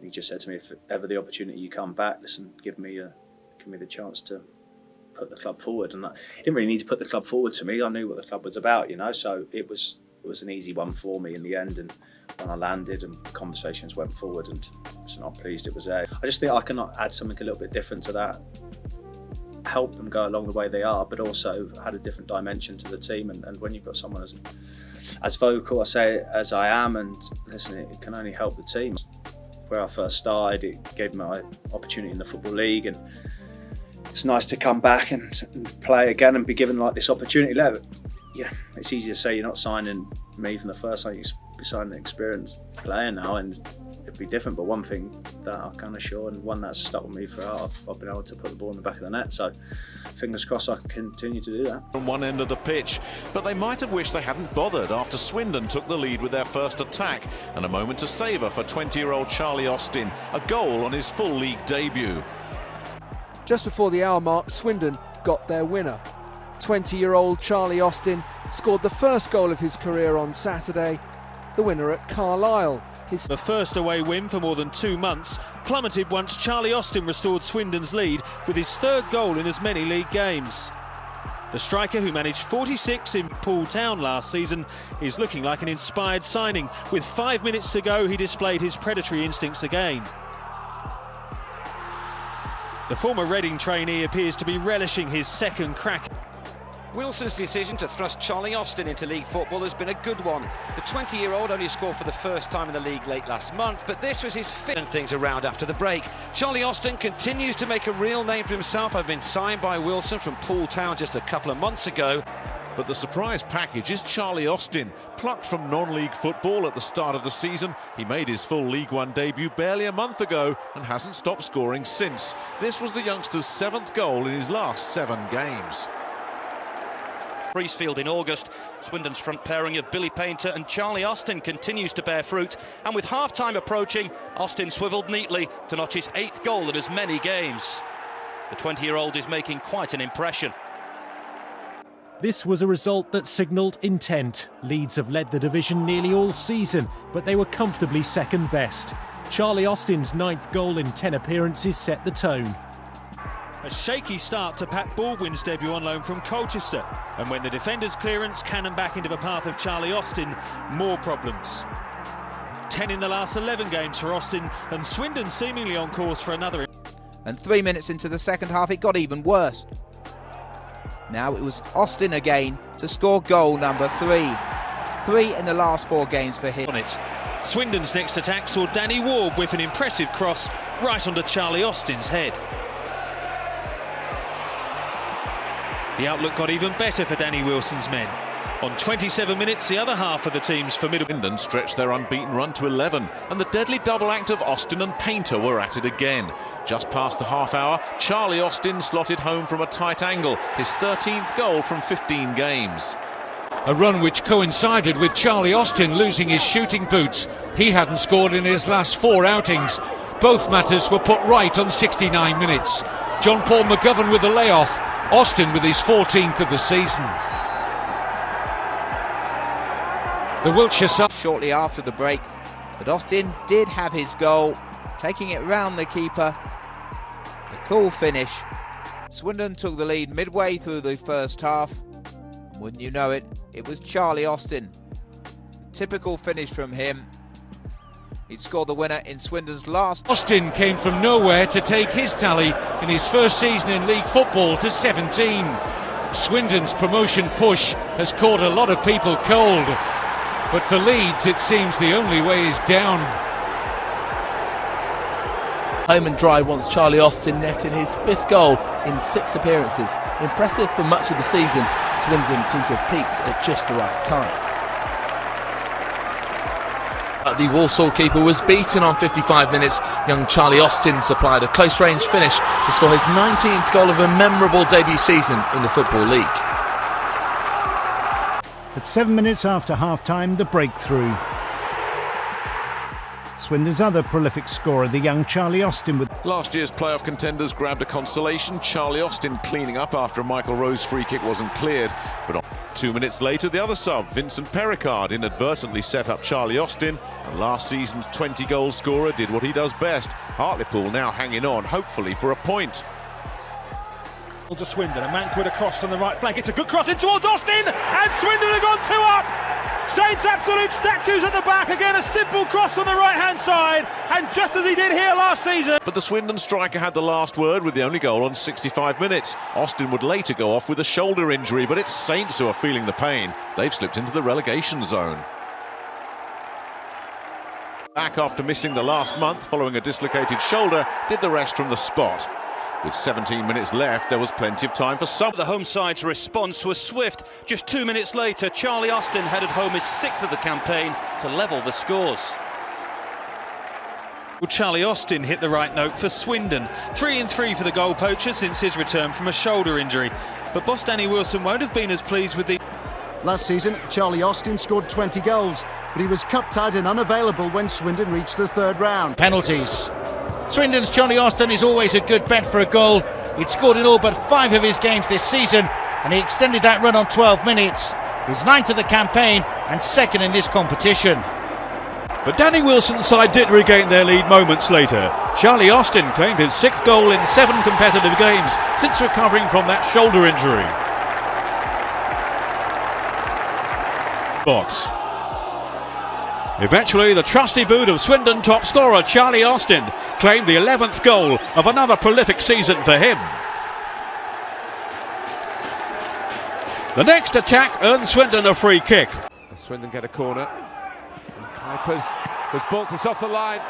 he just said to me, if ever the opportunity you come back, listen, give me the chance to put the club forward. And he didn't really need to put the club forward to me. I knew what the club was about, so it was an easy one for me in the end. And when I landed and conversations went forward, and I'm pleased it was there. I just think I can add something a little bit different to that, help them go along the way they are, but also add a different dimension to the team. And when you've got someone as vocal, I say, as I am, and listen, it can only help the team. Where I first started, it gave me my opportunity in the Football League, and it's nice to come back and play again and be given like this opportunity. Yeah, it's easy to say you're not signing me from the first time. You'd be signing an experienced player now, and it'd be different. But one thing that I can assure, and one that's stuck with me throughout, I've been able to put the ball in the back of the net. So fingers crossed I can continue to do that. From one end of the pitch, but they might have wished they hadn't bothered after Swindon took the lead with their first attack, and a moment to savour for 20-year-old Charlie Austin, a goal on his full league debut. Just before the hour mark, Swindon got their winner. 20-year-old Charlie Austin scored the first goal of his career on Saturday, the winner at Carlisle. The first away win for more than 2 months plummeted once Charlie Austin restored Swindon's lead with his third goal in as many league games. The striker, who managed 46 in Swindon Town last season, is looking like an inspired signing. With 5 minutes to go, he displayed his predatory instincts again. The former Reading trainee appears to be relishing his second crack. Wilson's decision to thrust Charlie Austin into league football has been a good one. The 20-year-old only scored for the first time in the league late last month, but this was his fifth. And things around after the break. Charlie Austin continues to make a real name for himself. Having been signed by Wilson from Swindon Town just a couple of months ago. But the surprise package is Charlie Austin. Plucked from non-league football at the start of the season, he made his full League One debut barely a month ago and hasn't stopped scoring since. This was the youngster's 7th goal in his last 7 games. Priestfield in August, Swindon's front pairing of Billy Painter and Charlie Austin continues to bear fruit, and with half-time approaching, Austin swivelled neatly to notch his 8th goal in as many games. The 20-year-old is making quite an impression. This was a result that signalled intent. Leeds have led the division nearly all season, but they were comfortably second best. Charlie Austin's 9th goal in 10 appearances set the tone. A shaky start to Pat Baldwin's debut on loan from Colchester, and when the defender's clearance cannoned back into the path of Charlie Austin, more problems. 10 in the last 11 games for Austin, and Swindon seemingly on course for another. And 3 minutes into the second half, it got even worse. Now it was Austin again to score goal number 3. 3 in the last 4 games for him. On it. Swindon's next attack saw Danny Ward with an impressive cross right onto Charlie Austin's head. The outlook got even better for Danny Wilson's men. On 27 minutes, the other half of the team's formidable. Swindon stretched their unbeaten run to 11, and the deadly double act of Austin and Painter were at it again. Just past the half hour, Charlie Austin slotted home from a tight angle, his 13th goal from 15 games. A run which coincided with Charlie Austin losing his shooting boots. He hadn't scored in his last 4 outings. Both matters were put right on 69 minutes. John Paul McGovern with the layoff, Austin with his 14th of the season. The Wiltshire side shortly after the break, but Austin did have his goal, taking it round the keeper. A cool finish. Swindon took the lead midway through the first half, and wouldn't you know it, it was Charlie Austin. Typical finish from him. He'd scored the winner in Swindon's last. Austin came from nowhere to take his tally in his first season in league football to 17. Swindon's promotion push has caught a lot of people cold, but for Leeds it seems the only way is down. Home and dry once Charlie Austin netted his 5th goal in 6 appearances. Impressive for much of the season. Swindon seemed to have peaked at just the right time. The Walsall keeper was beaten on 55 minutes. Young Charlie Austin supplied a close-range finish to score his 19th goal of a memorable debut season in the Football League. At 7 minutes after half-time, the breakthrough. Swindon's other prolific scorer, the young Charlie Austin, with Last year's playoff contenders grabbed a consolation. Charlie Austin cleaning up after a Michael Rose free kick wasn't cleared. But 2 minutes later, the other sub, Vincent Perricard, inadvertently set up Charlie Austin. And last season's 20-goal scorer did what he does best. Hartlepool now hanging on, hopefully for a point. To Swindon, a Manquid across from the right flank. It's a good cross in towards Austin, and Swindon have gone 2 up. Saints absolute statues at the back again. A simple cross on the right-hand side, and just as he did here last season. But the Swindon striker had the last word with the only goal on 65 minutes. Austin would later go off with a shoulder injury, but it's Saints who are feeling the pain. They've slipped into the relegation zone. Back after missing the last month following a dislocated shoulder, did the rest from the spot. With 17 minutes left, there was plenty of time for some. The home side's response was swift. Just 2 minutes later, Charlie Austin headed home his 6th of the campaign to level the scores. Well, Charlie Austin hit the right note for Swindon. 3-3 for the goal poacher since his return from a shoulder injury. But boss Danny Wilson won't have been as pleased with the... Last season, Charlie Austin scored 20 goals, but he was cup-tied and unavailable when Swindon reached the 3rd round. penalties. Swindon's Charlie Austin is always a good bet for a goal. He'd scored in all but 5 of his games this season, and he extended that run on 12 minutes. His 9th of the campaign and 2nd in this competition. But Danny Wilson's side did regain their lead moments later. Charlie Austin claimed his 6th goal in 7 competitive games since recovering from that shoulder injury. Box. Eventually, the trusty boot of Swindon top scorer Charlie Austin claimed the 11th goal of another prolific season for him. The next attack earned Swindon a free kick. Swindon get a corner. Kuipers has bought us off the line.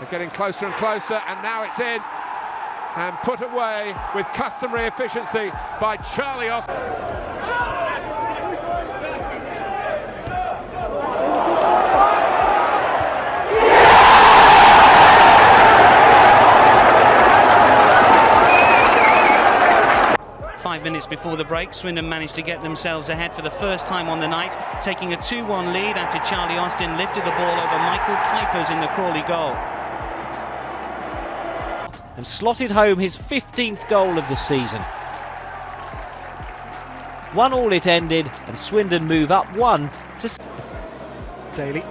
They're getting closer and closer, and now it's in and put away with customary efficiency by Charlie Austin. 5 minutes before the break, Swindon managed to get themselves ahead for the first time on the night, taking a 2-1 lead after Charlie Austin lifted the ball over Michael Kuipers in the Crawley goal. And slotted home his 15th goal of the season. 1-1 it ended, and Swindon move up 1 to... Daly.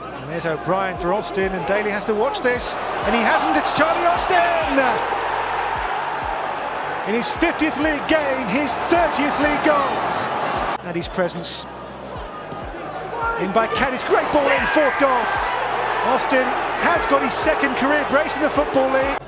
And there's O'Brien for Austin, and Daly has to watch this, and he hasn't. It's Charlie Austin! In his 50th league game, his 30th league goal. And his presence in by Caddis, great ball in, 4th goal. Austin has got his 2nd career brace in the Football League.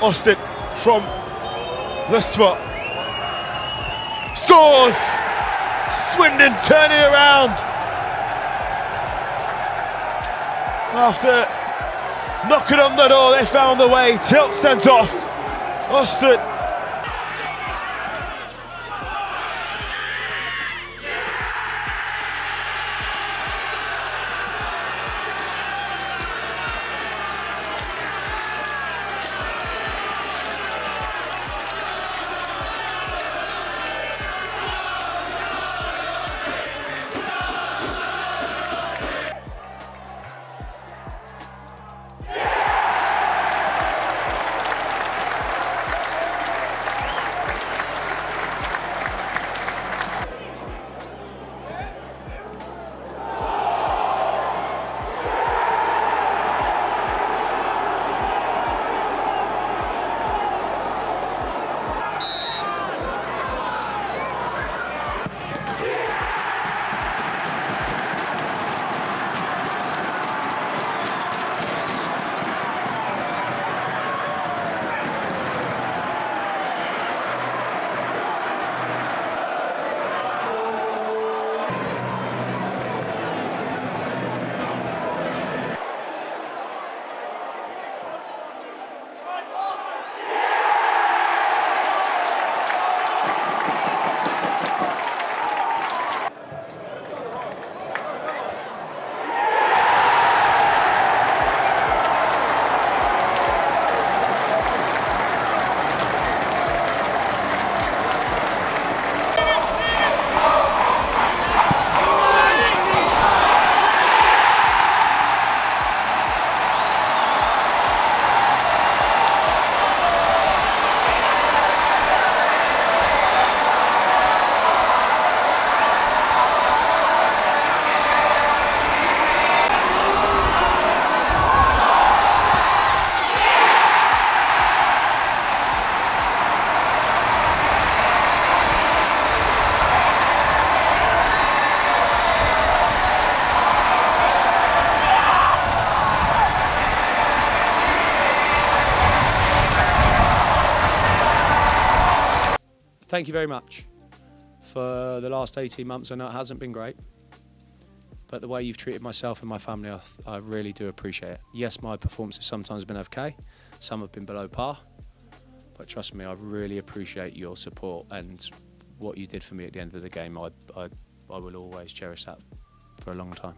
Austin from the spot. Scores! Swindon turning around. After knocking on the door, they found the way. Tilt sent off. Austin. Thank you very much for the last 18 months. I know it hasn't been great, but the way you've treated myself and my family, I really do appreciate it. Yes, my performance has sometimes been okay, some have been below par, but trust me, I really appreciate your support and what you did for me at the end of the game. I will always cherish that for a long time.